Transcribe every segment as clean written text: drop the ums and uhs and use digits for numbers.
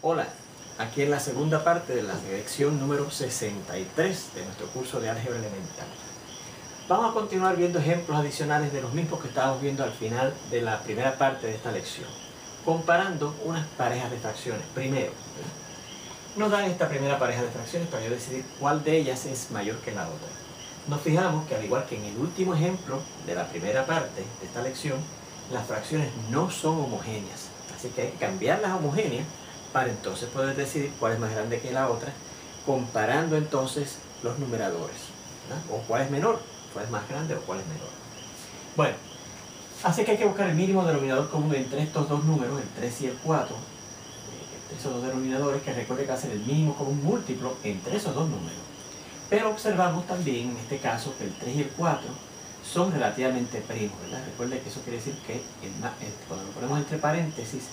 Hola, aquí en la segunda parte de la lección número 63 de nuestro curso de álgebra elemental. Vamos a continuar viendo ejemplos adicionales de los mismos que estábamos viendo al final de la primera parte de esta lección, comparando unas parejas de fracciones. Primero, nos dan esta primera pareja de fracciones para yo decidir cuál de ellas es mayor que la otra. Nos fijamos que al igual que en el último ejemplo de la primera parte de esta lección, las fracciones no son homogéneas, así que hay que cambiarlas a homogéneas para entonces poder decidir cuál es más grande que la otra, comparando entonces los numeradores, ¿verdad? O cuál es menor, cuál es más grande o cuál es menor. Bueno, así que hay que buscar el mínimo denominador común entre estos dos números, el 3 y el 4, entre esos dos denominadores, que recuerde que va a ser el mínimo común múltiplo entre esos dos números. Pero observamos también en este caso que el 3 y el 4 son relativamente primos, ¿verdad? Recuerde que eso quiere decir que cuando lo ponemos entre paréntesis,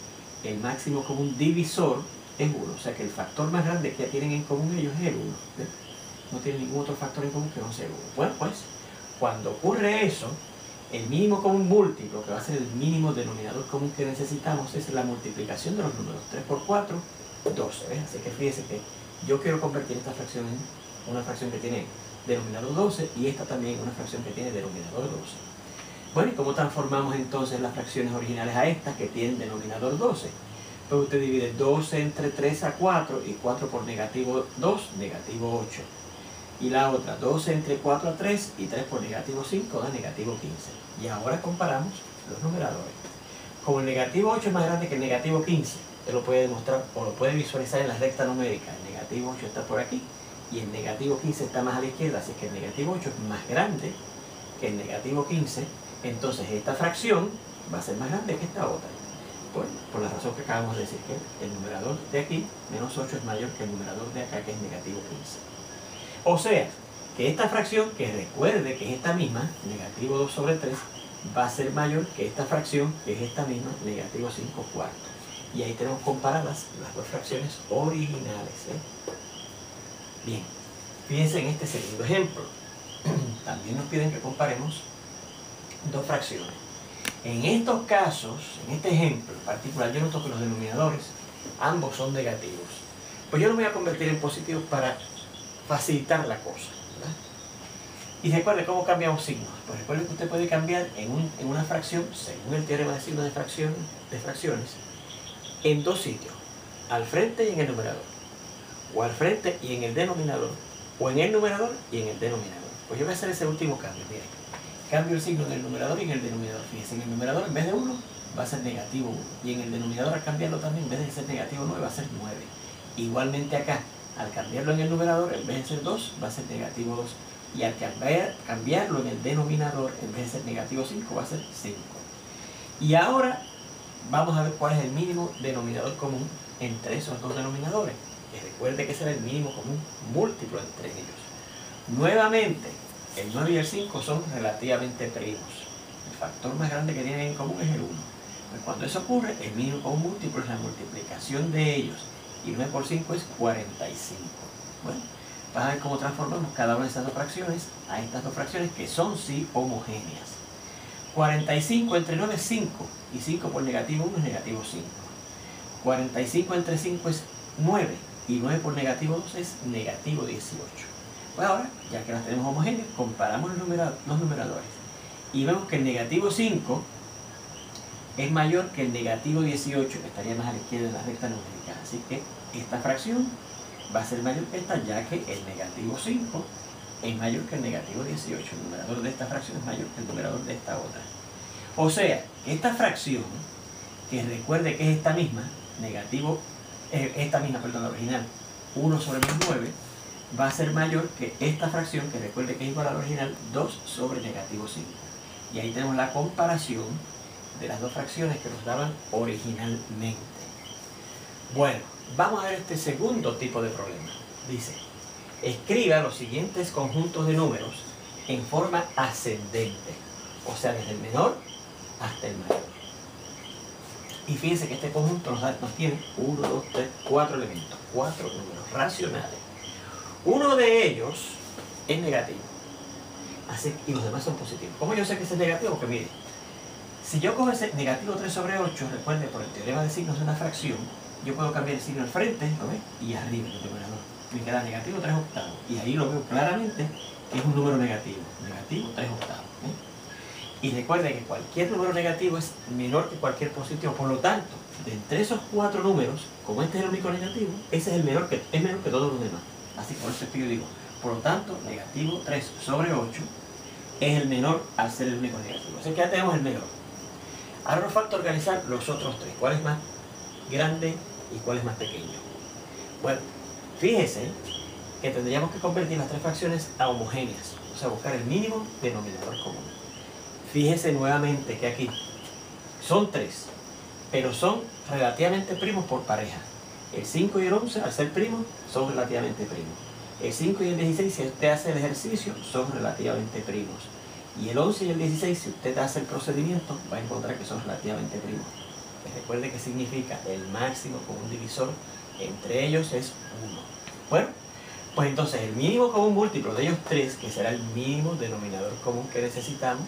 el máximo común divisor es 1, o sea que el factor más grande que tienen en común ellos es el 1. ¿Ves? No tienen ningún otro factor en común que no sea el 1. Bueno, pues, cuando ocurre eso, el mínimo común múltiplo, que va a ser el mínimo denominador común que necesitamos, es la multiplicación de los números. 3 por 4, 12. ¿Ves? Así que fíjese que yo quiero convertir esta fracción en una fracción que tiene denominador 12 y esta también en una fracción que tiene denominador 12. Bueno, ¿y cómo transformamos entonces las fracciones originales a estas que tienen denominador 12? Pues usted divide 12 entre 3 a 4 y 4 por negativo 2, negativo 8. Y la otra, 12 entre 4 a 3 y 3 por negativo 5 da negativo 15. Y ahora comparamos los numeradores. Como el negativo 8 es más grande que el negativo 15, usted lo puede demostrar o lo puede visualizar en la recta numérica. El negativo 8 está por aquí y el negativo 15 está más a la izquierda, así que el negativo 8 es más grande que el negativo 15. Entonces esta fracción va a ser más grande que esta otra. Bueno, por la razón que acabamos de decir, que el numerador de aquí, menos 8, es mayor que el numerador de acá, que es negativo 15. O sea, que esta fracción, que recuerde que es esta misma, negativo 2 sobre 3, va a ser mayor que esta fracción, que es esta misma, negativo 5 cuartos. Y ahí tenemos comparadas las dos fracciones originales. Bien, fíjense en este segundo ejemplo. También nos piden que comparemos dos fracciones. En estos casos, en este ejemplo en particular, yo noto que los denominadores ambos son negativos. Pues yo los voy a convertir en positivos para facilitar la cosa, ¿verdad? Y recuerde cómo cambiamos signos. Pues recuerde que usted puede cambiar en una fracción, según el teorema de signos de fracciones, en dos sitios, al frente y en el numerador, o al frente y en el denominador, o en el numerador y en el denominador. Pues yo voy a hacer ese último cambio. Miren, cambio el signo en el numerador y en el denominador. Fíjense, en el numerador en vez de 1 va a ser negativo 1, y en el denominador al cambiarlo también, en vez de ser negativo 9 va a ser 9. Igualmente acá, al cambiarlo en el numerador, en vez de ser 2 va a ser negativo 2, y al cambiarlo en el denominador, en vez de ser negativo 5 va a ser 5. Y ahora vamos a ver cuál es el mínimo denominador común entre esos dos denominadores, que recuerde que será el mínimo común múltiplo entre ellos. Nuevamente, el 9 y el 5 son relativamente primos. El factor más grande que tienen en común es el 1. Pues cuando eso ocurre, el mínimo común múltiplo es la multiplicación de ellos. Y 9 por 5 es 45. Bueno, vas a ver cómo transformamos cada una de estas dos fracciones a estas dos fracciones que son sí homogéneas. 45 entre 9 es 5. Y 5 por negativo 1 es negativo 5. 45 entre 5 es 9. Y 9 por negativo 2 es negativo 18. Pues ahora, ya que las tenemos homogéneas, comparamos los numeradores y vemos que el negativo 5 es mayor que el negativo 18, que estaría más a la izquierda de la recta numérica. Así que esta fracción va a ser mayor que esta, ya que el negativo 5 es mayor que el negativo 18. El numerador de esta fracción es mayor que el numerador de esta otra. O sea, que esta fracción, que recuerde que es esta misma, la original, 1 sobre menos 9, va a ser mayor que esta fracción, que recuerde que es igual a la original, 2 sobre negativo 5. Y ahí tenemos la comparación de las dos fracciones que nos daban originalmente. Bueno, vamos a ver este segundo tipo de problema. Dice, escriba los siguientes conjuntos de números en forma ascendente, o sea, desde el menor hasta el mayor. Y fíjense que este conjunto nos tiene 1, 2, 3, 4 elementos, 4 números racionales. Uno de ellos es negativo, y los demás son positivos. ¿Cómo yo sé que ese es negativo? Porque mire, si yo cojo ese negativo 3 sobre 8, recuerde por el teorema de signos de una fracción, yo puedo cambiar el signo al frente, ¿lo ves? Y arriba el numerador. Me queda negativo 3 octavos. Y ahí lo veo claramente que es un número negativo. Negativo 3 octavos. Y recuerden que cualquier número negativo es menor que cualquier positivo. Por lo tanto, de entre esos 4 números, como este es el único negativo, ese es el menor que todos los demás. Así que por eso yo digo, por lo tanto, negativo 3 sobre 8 es el menor al ser el único negativo. Así que ya tenemos el menor. Ahora nos falta organizar los otros 3. ¿Cuál es más grande y cuál es más pequeño? Bueno, fíjese que tendríamos que convertir las 3 fracciones a homogéneas. O sea, buscar el mínimo denominador común. Fíjese nuevamente que aquí son 3, pero son relativamente primos por pareja. El 5 y el 11, al ser primos, son relativamente primos. El 5 y el 16, si usted hace el ejercicio, son relativamente primos. Y el 11 y el 16, si usted hace el procedimiento, va a encontrar que son relativamente primos. Recuerde que significa el máximo común divisor entre ellos es 1. Bueno, pues entonces el mínimo común múltiplo de ellos 3, que será el mínimo denominador común que necesitamos,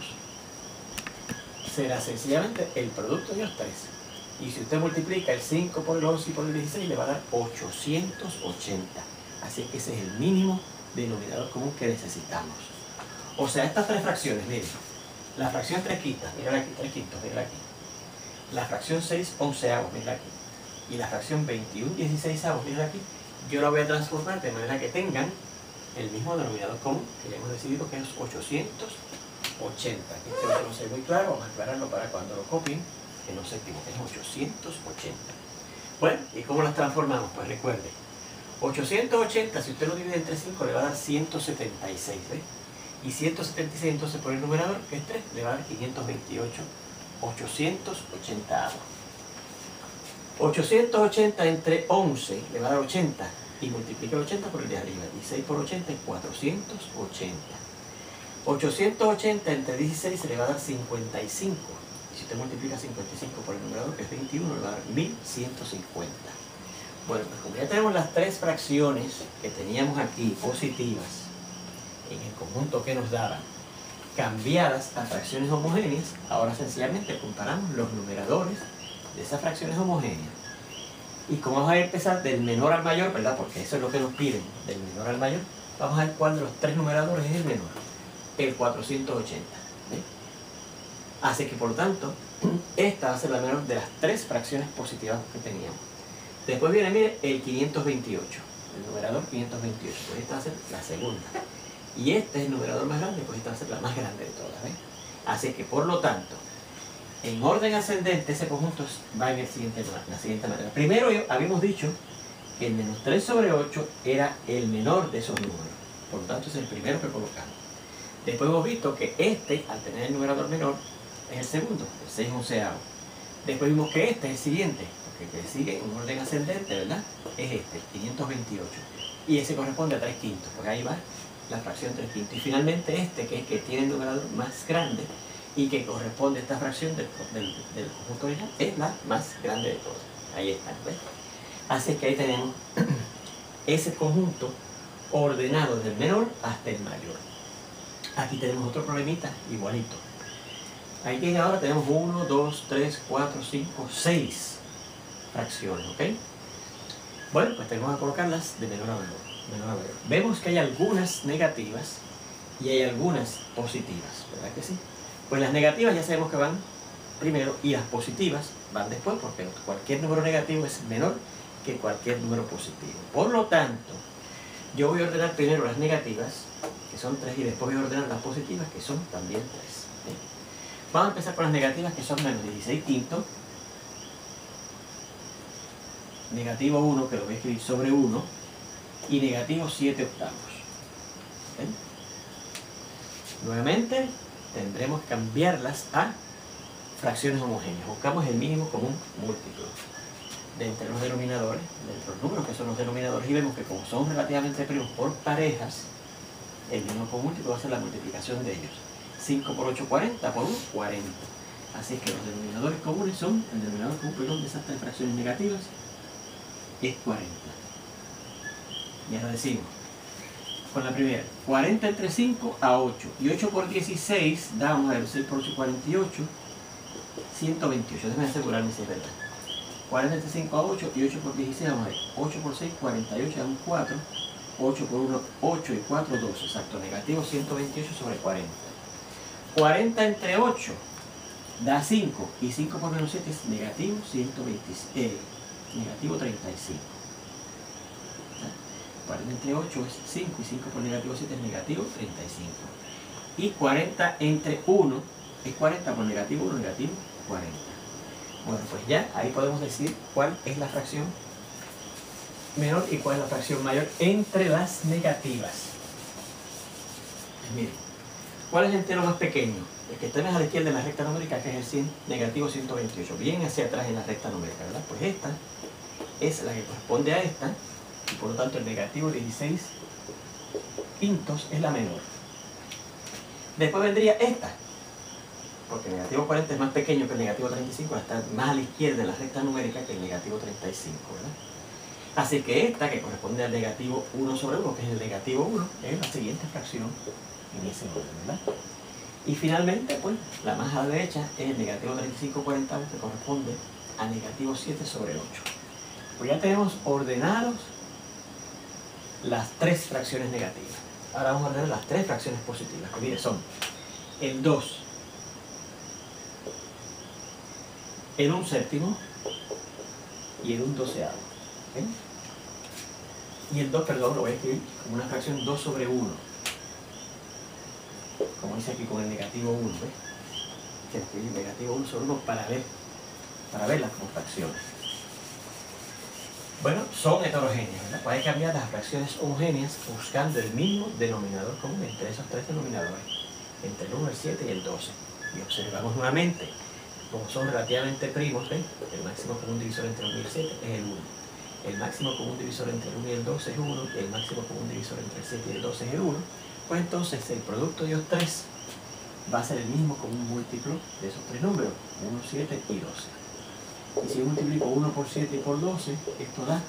será sencillamente el producto de ellos 3. Y si usted multiplica el 5 por el 11 y por el 16, le va a dar 880. Así que ese es el mínimo denominador común que necesitamos. O sea, estas 3 fracciones, miren. La fracción 3 quintas, mírala aquí, 3 quintos, mírala aquí. La fracción 6 onceavos, mírala aquí. Y la fracción 21 16avos, mírala aquí. Yo la voy a transformar de manera que tengan el mismo denominador común, que ya hemos decidido que es 880. Este no lo sé muy claro, vamos a aclararlo para cuando lo copien, que no se equivoquen, es 880. Bueno, ¿y cómo las transformamos? Pues recuerde, 880, si usted lo divide entre 5, le va a dar 176, ¿ves? Y 176 entonces por el numerador, que es 3, le va a dar 528, 880. 880 entre 11 le va a dar 80, y multiplica el 80 por el de arriba, y 6 por 80 es 480. 880 entre 16 se le va a dar 55. Y si usted multiplica 55 por el numerador, que es 21, le va a dar 1150. Bueno, pues como ya tenemos las 3 fracciones que teníamos aquí, positivas, en el conjunto que nos daban, cambiadas a fracciones homogéneas, ahora sencillamente comparamos los numeradores de esas fracciones homogéneas. Y como vamos a empezar del menor al mayor, ¿verdad? Porque eso es lo que nos piden, del menor al mayor, vamos a ver cuál de los 3 numeradores es el menor. El 480. ¿Ves? Así que por lo tanto, esta va a ser la menor de las 3 fracciones positivas que teníamos. Después viene, mire, el 528. El numerador 528. Pues esta va a ser la segunda. Y este es el numerador más grande, pues esta va a ser la más grande de todas. ¿Ves? Así que por lo tanto, en orden ascendente, ese conjunto va en la siguiente manera. Primero habíamos dicho que el menos 3 sobre 8 era el menor de esos números. Por lo tanto, es el primero que colocamos. Después hemos visto que este, al tener el numerador menor, es el segundo, el 6 onceavo. Después vimos que este es el siguiente, porque el que sigue en orden ascendente, ¿verdad? Es este, el 528. Y ese corresponde a 3 quintos, porque ahí va la fracción 3 quintos. Y finalmente este, que es el que tiene el numerador más grande y que corresponde a esta fracción del conjunto original, es la más grande de todas. Ahí está, ¿ves? Así que ahí tenemos ese conjunto ordenado del menor hasta el mayor. Aquí tenemos otro problemita igualito. Aquí ahora tenemos 1, 2, 3, 4, 5, 6 fracciones, ¿ok? Bueno, pues tenemos que colocarlas de menor a mayor. Vemos que hay algunas negativas y hay algunas positivas, ¿verdad que sí? Pues las negativas ya sabemos que van primero y las positivas van después, porque cualquier número negativo es menor que cualquier número positivo. Por lo tanto, yo voy a ordenar primero las negativas, que son 3, y después voy a ordenar las positivas, que son también 3. ¿Sí? Vamos a empezar con las negativas, que son menos 16 quintos, negativo 1, que lo voy a escribir sobre 1, y negativo 7 octavos. ¿Sí? Nuevamente, tendremos que cambiarlas a fracciones homogéneas. Buscamos el mínimo común múltiplo de entre los denominadores, de entre los números que son los denominadores, y vemos que como son relativamente primos por parejas, el mínimo común múltiplo va a ser la multiplicación de ellos. 5 por 8, 40, por 1, 40. Así que los denominadores comunes son, el denominador común de esas 3 fracciones negativas es 40. Y ahora decimos, con la primera, 40 entre 5 a 8. Y 8 por 16, damos a ver, 6 por 8, 48, 128. Déjenme asegurarme si es verdad. 40 entre 5 a 8 y 8 por 16, vamos a ver. 8 por 6, 48, da un 4. 8 por 1, 8 y 4, 12. Exacto, negativo 128 sobre 40. 40 entre 8 da 5. Y 5 por menos 7 es negativo 125, negativo 35. 40 entre 8 es 5 y 5 por negativo 7 es negativo 35. Y 40 entre 1 es 40 por negativo 1, negativo 40. Bueno, pues ya ahí podemos decir cuál es la fracción menor y cuál es la fracción mayor entre las negativas. Pues miren, ¿cuál es el entero más pequeño? El que está más a la izquierda en la recta numérica, que es el 100, negativo 128, bien hacia atrás en la recta numérica, ¿verdad? Pues esta es la que corresponde a esta, y por lo tanto el negativo 16 quintos es la menor. Después vendría esta, porque el negativo 40 es más pequeño que el negativo 35, está más a la izquierda en la recta numérica que el negativo 35, ¿verdad? Así que esta, que corresponde al negativo 1 sobre 1, que es el negativo 1, es la siguiente fracción en ese orden, ¿verdad? Y finalmente, pues, la más a la derecha es el negativo 35/40, que corresponde a negativo 7 sobre 8. Pues ya tenemos ordenados las tres fracciones negativas. Ahora vamos a ordenar las tres fracciones positivas, que miren, son el 2 en un séptimo y en un doceavo. ¿Okay? Y el 2, perdón, lo voy a escribir como una fracción 2 sobre 1. Como dice aquí con el negativo 1, ¿ves? Que escribir negativo 1 sobre 1 para verlas como fracciones. Bueno, son heterogéneas, ¿verdad? Puede cambiar las fracciones homogéneas buscando el mismo denominador común entre esos tres denominadores, entre el 1, el 7 y el 12. Y observamos nuevamente, como son relativamente primos, ¿ves? El máximo común divisor entre el 1 y el 7 es el 1. El máximo común divisor entre el 1 y el 12 es 1, y el máximo común divisor entre el 7 y el 12 es el 1, pues entonces el producto de ellos tres va a ser el mismo común múltiplo de esos tres números, 1, 7 y 12. Y si yo multiplico 1 por 7 y por 12, esto da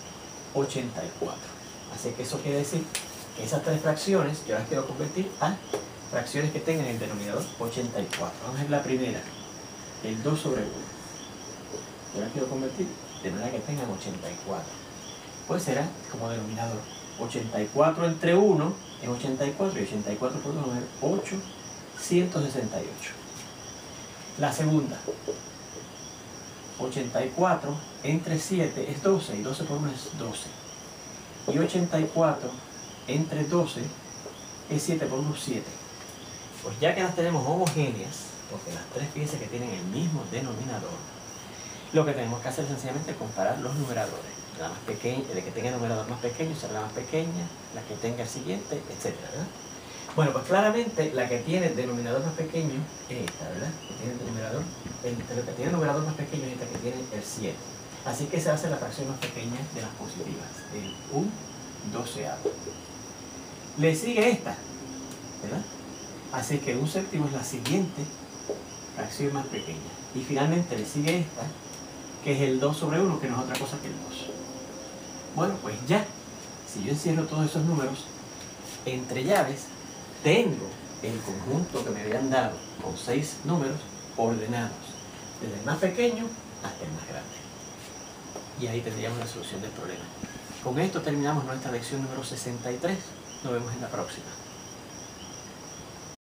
84. Así que eso quiere decir que esas tres fracciones yo las quiero convertir a fracciones que tengan el denominador 84. Vamos a ver la primera, el 2 sobre 1. Yo las quiero convertir de manera que tengan 84. Pues será como denominador 84 entre 1 es 84 y 84 por 2 es 8, 168. La segunda, 84 entre 7 es 12 y 12 por 1 es 12. Y 84 entre 12 es 7 por 1 7. Pues ya que las tenemos homogéneas, porque las tres fíjense que tienen el mismo denominador, lo que tenemos que hacer es sencillamente comparar los numeradores. La más pequeña, el que tenga el numerador más pequeño será la más pequeña, la que tenga el siguiente, etc. ¿verdad? Bueno, pues claramente la que tiene el denominador más pequeño es esta, ¿verdad? Que tiene el denominador, lo que tiene el numerador más pequeño es esta que tiene el 7. Así que esa va a ser la fracción más pequeña de las positivas, el 1/12. Le sigue esta, ¿verdad? Así que 1/7 es la siguiente fracción más pequeña. Y finalmente le sigue esta, que es el 2 sobre 1, que no es otra cosa que el 2. Bueno, pues ya, si yo encierro todos esos números entre llaves, tengo el conjunto que me habían dado con 6 números ordenados, desde el más pequeño hasta el más grande. Y ahí tendríamos la solución del problema. Con esto terminamos nuestra lección número 63. Nos vemos en la próxima.